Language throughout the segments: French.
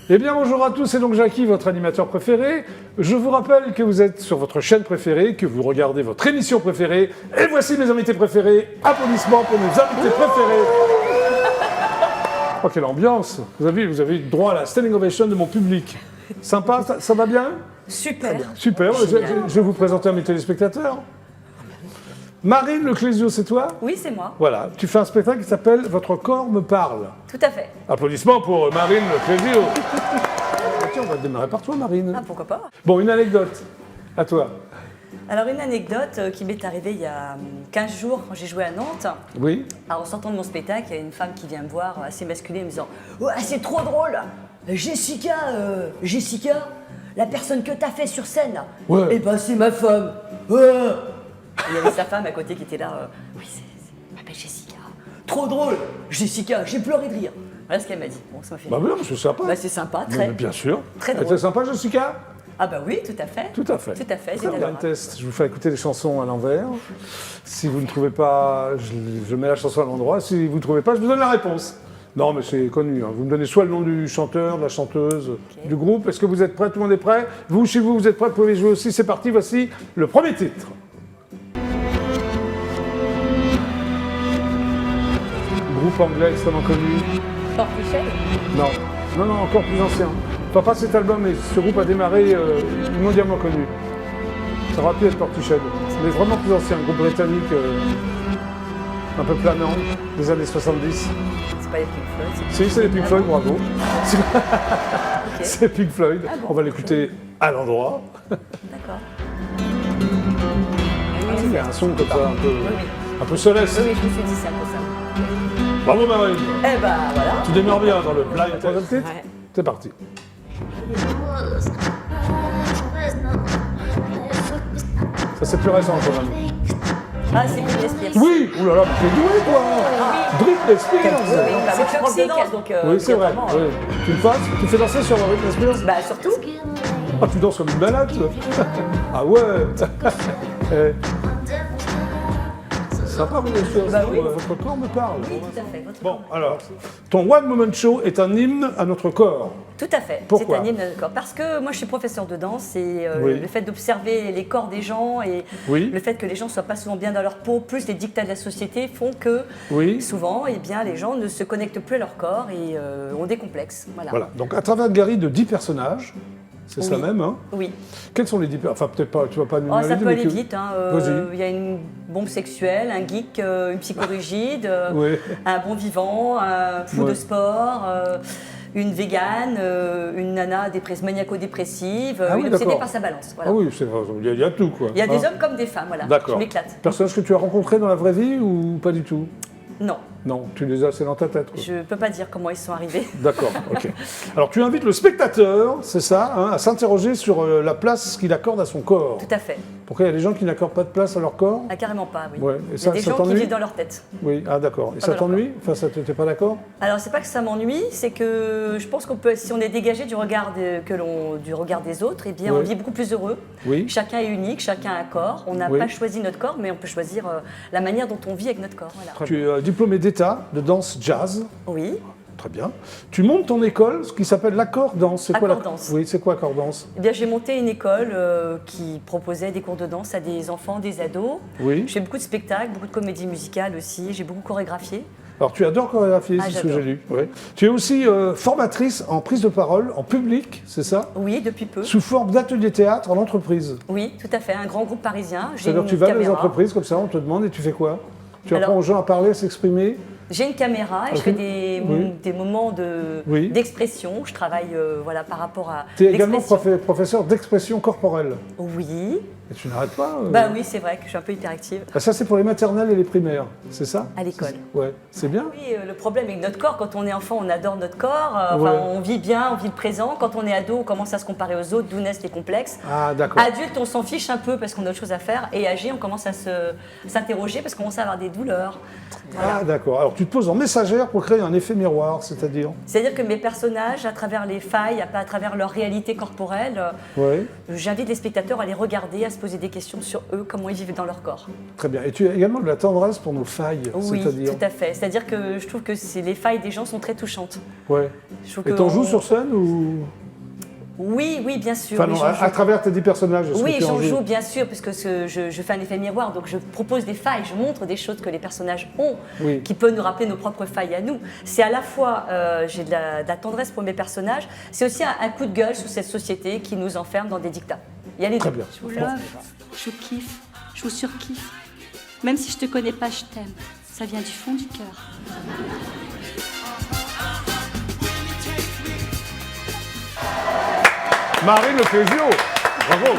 Eh bien, bonjour à tous, c'est donc Jackie, votre animateur préféré. Je vous rappelle que vous êtes sur votre chaîne préférée, que vous regardez votre émission préférée. Et voici mes invités préférés. Applaudissements pour mes invités préférés. Oh, quelle ambiance! Vous avez eu droit à la standing ovation de mon public. Sympa, ça va bien? Super. Super, je vais vous présenter à mes téléspectateurs. Marine Leclésio, c'est toi? Oui, c'est moi. Voilà, tu fais un spectacle qui s'appelle « Votre corps me parle ». Tout à fait. Applaudissements pour Marine Leclésio. Tiens, on va démarrer par toi, Marine. Ah, pourquoi pas. Bon, une anecdote, à toi. Alors, une anecdote qui m'est arrivée il y a 15 jours quand j'ai joué à Nantes. Oui. Alors, en sortant de mon spectacle, il y a une femme qui vient me voir, assez masculine, en me disant « Ouais, c'est trop drôle Jessica, la personne que t'as fait sur scène, là, Ouais. eh ben, c'est ma femme. Ouais. » Il y avait sa femme à côté qui était là. Oui, je m'appelle Jessica. Trop drôle, Jessica, j'ai pleuré de rire. Voilà ce qu'elle m'a dit. Bon, ça m'a fait Bah rire. oui, c'est sympa. Bah, c'est sympa, très. Mais bien sûr. Très Elle drôle. était sympa, Jessica? Ah bah oui, tout à fait. Tout à fait. Tout à fait, Très c'est bien, adorable. test. Je vous fais écouter les chansons à l'envers. Si vous ne trouvez pas, je mets la chanson à l'endroit. Si vous ne trouvez pas, je vous donne la réponse. Non, mais c'est connu. Hein. Vous me donnez soit le nom du chanteur, de la chanteuse, du groupe. Est-ce que vous êtes prêts? Tout le monde est prêt? Vous, chez vous, vous êtes prêts? Vous pouvez jouer aussi. C'est parti. Voici le premier titre. Groupe anglais extrêmement connu. Portichet. Non, encore plus ancien. Enfin, pas cet album, mais ce groupe a démarré mondialement connu. Ça aurait pu être Portichet, mais vraiment plus ancien, un groupe britannique un peu planant, des années 70. C'est pas les Pink Floyd. Si, c'est les Pink Floyd, bravo. Ok. C'est Pink Floyd. Ah bon, On va l'écouter à l'endroit. D'accord. Il y a un son comme ça, Oui, un peu céleste. oui, je me suis dit c'est un peu ça. Bravo Marine. Eh ben voilà. Tu démarres bien dans le blind test. Ouais. C'est parti. Ça c'est plus récent quand même. Ah, c'est Britney Spears. Oui, oulala, mais t'es doué toi. Britney Spears. Oui, bah, moi, je suis prof de danse, donc Oui, c'est vrai. évidemment, Oui. Tu le fasses? Tu fais danser sur Britney Spears? Bah surtout. Ah, tu danses comme une malade, toi. Ah ouais. Eh. Sympa, Britney Spears. Bah oui. Votre corps me parle. Oui, tout à fait. Votre Bon, corps. alors, ton One Moment Show est un hymne à notre corps. Tout à fait. Pourquoi? C'est un hymne à notre corps. Parce que moi, je suis professeur de danse et Oui. le fait d'observer les corps des gens et Oui. le fait que les gens soient pas souvent bien dans leur peau, plus les dictats de la société font que Oui. souvent, eh bien, les gens ne se connectent plus à leur corps et ont des complexes. Voilà. Voilà. Donc, à travers une galerie de 10 personnages, c'est ça Oui. même, hein? Oui. Quels sont les 10 personnages? Enfin, peut-être pas, tu vas pas nous Oh, ça peut mais aller que- vite. Hein. Vas-y. Il y a une bombe sexuelle, un geek, une psychorigide, Oui. un bon vivant, un fou Ouais. de sport, une végane, une nana maniaco-dépressive, Ah oui, une obsédée d'accord. par sa balance. Voilà. Ah oui, c'est vrai, il y a tout, quoi. Il y a des Hein? hommes comme des femmes, voilà. D'accord. Je m'éclate. Personnages que tu as rencontrés dans la vraie vie ou pas du tout? Non, Non, tu les as, c'est dans ta tête, quoi. je ne peux pas dire comment ils sont arrivés. D'accord, ok. Alors tu invites le spectateur, c'est ça, hein, à s'interroger sur la place qu'il accorde à son corps. Tout à fait. Pourquoi il y a des gens qui n'accordent pas de place à leur corps? Ah, carrément pas, oui. Ouais, et Il y ça a des gens qui t'ennuie? vivent dans leur tête. Oui, ah d'accord. Et ça dans leur t'ennuie? Enfin, ça t'es pas d'accord? Alors, c'est pas que ça m'ennuie, c'est que je pense qu'on peut, si on est dégagé du regard, du regard des autres, eh bien, Oui. on vit beaucoup plus heureux. Oui. Chacun est unique, chacun a un corps. On n'a Oui. pas choisi notre corps, mais on peut choisir la manière dont on vit avec notre corps. Voilà. Tu es diplômé d'État de danse jazz. Oui. Très bien. Tu montes ton école, ce qui s'appelle l'accord danse. C'est quoi Accord danse. Oui, c'est quoi accord danse? Eh bien, j'ai monté une école qui proposait des cours de danse à des enfants, des ados. Oui. Je fais beaucoup de spectacles, beaucoup de comédies musicales aussi. J'ai beaucoup chorégraphié. Alors tu adores chorégraphier, Ah, c'est ce que j'adore. j'ai lu. Oui. Tu es aussi formatrice en prise de parole, en public, c'est ça? Oui, depuis peu. Sous forme d'atelier théâtre en entreprise. Oui, tout à fait. Un grand groupe parisien. J'ai C'est-à-dire une que tu vas dans les caméra. entreprises comme ça, on te demande et tu fais quoi? Tu apprends Alors- aux gens à parler, à s'exprimer? J'ai une caméra et Ok. je fais des, Oui. des moments Oui. d'expression. Je travaille voilà, par rapport à Tu es également l'expression. professeur d'expression corporelle. Oui. Et tu n'arrêtes pas Bah oui, c'est vrai que je suis un peu hyperactive. Ah, ça, c'est pour les maternelles et les primaires, c'est ça? À l'école. Ouais, c'est bien. Oui, le problème avec notre corps, quand on est enfant, on adore notre corps, enfin, Ouais. on vit bien, on vit le présent. Quand on est ado, on commence à se comparer aux autres, d'où naissent les complexes. Ah, d'accord. Adulte, on s'en fiche un peu parce qu'on a autre chose à faire. Et âgé, on commence à s'interroger parce qu'on commence à avoir des douleurs. Voilà. Ah, d'accord. Alors, tu te poses en messagère pour créer un effet miroir, c'est-à-dire? C'est-à-dire que mes personnages, à travers les failles, à travers leur réalité corporelle, Oui. j'invite les spectateurs à les regarder, à se poser des questions sur eux, comment ils vivent dans leur corps. Très bien. Et tu as également de la tendresse pour nos failles, Oui, c'est-à-dire tout à fait. C'est-à-dire que je trouve que les failles des gens sont très touchantes. Ouais. Je trouve Et que t'en joues sur scène ou Oui, bien sûr. enfin, oui, non, j'en à joue. travers tes 10 personnages. est-ce que Oui, tu en j'en joues joue bien sûr, parce que je fais un effet miroir, donc je propose des failles, je montre des choses que les personnages ont, Oui. qui peuvent nous rappeler nos propres failles à nous. C'est à la fois, j'ai de la tendresse pour mes personnages, c'est aussi un coup de gueule sur cette société qui nous enferme dans des dictats. Il y a les Très deux. bien. Je vous love, je vous kiffe, je vous surkiffe. Même si je te connais pas, je t'aime. Ça vient du fond du cœur. Marine Le Clésio. Bravo.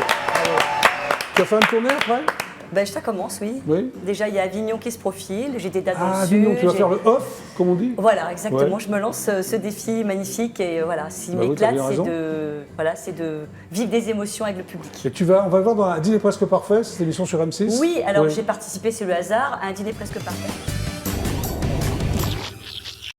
Tu as fait une tournée après? Ben, ça commence, oui. Oui. Déjà, il y a Avignon qui se profile, j'ai des dates dans Ah, le Avignon, sud. tu vas j'ai- faire le off, comme on dit. Voilà, exactement. Ouais. Je me lance ce défi magnifique et voilà, ce qui Bah oui, m'éclate, t'as bien raison. c'est de vivre des émotions avec le public. Et on va le voir dans un dîner presque parfait, cette émission sur M6. Oui, alors Ouais. j'ai participé, c'est le hasard, à un dîner presque parfait.